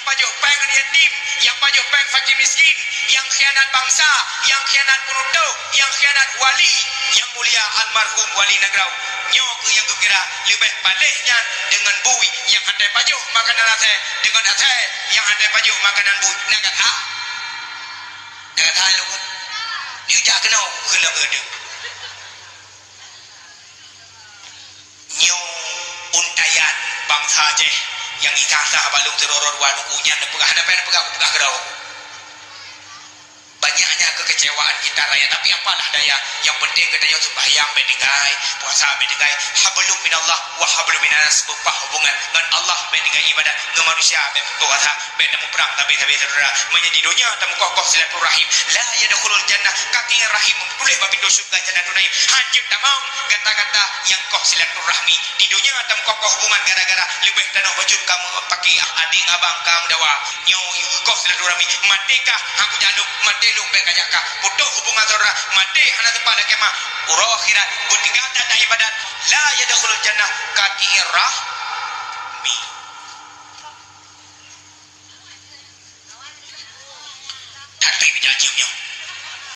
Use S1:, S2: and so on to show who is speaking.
S1: pajuk peng yatim, yang pajuk peng fakir miskin, yang khianat bangsa, yang khianat penduduk, yang khianat wali, yang mulia almarhum wali Negrau. Nyo ke yang kira lebih baliknya dengan bui yang ada pajuk makanan atai dengan atai yang ada pajuk makanan bui. Nak kata? Nak kata lu kan? Dia jak kena kelak ada. Nyo untayan bangsa je yang ikasa balung teroror wadukunya nepegah pegah gerau. Banyaknya kekecewaan kita raya, tapi apalah daya, yang penting katanya sembahyang bedengai, puasa bedengai, hablum minallah wa hablum minas, berupa hubungan dengan Allah bedengai ibadat dengan manusia berpuasa bertemu perang tapi saudara menjadi dunia temu kokoh silaturahim la yadkhulul jannah kaki rahim tulis babi surga jannatul naim hajib tamang kata-kata yang koh silaturahmi di dunia temu kokoh hubungan gara-gara lebih tanah bajut kamu pakai ading abang kamu dawa nyo koh silaturahmi matikah aku jaluk mati lu bekajaka putus hubungan saudara mati hana tempat lagi mah ura akhirat buntiga dan ibadat la yadkhulul jannah kaki rah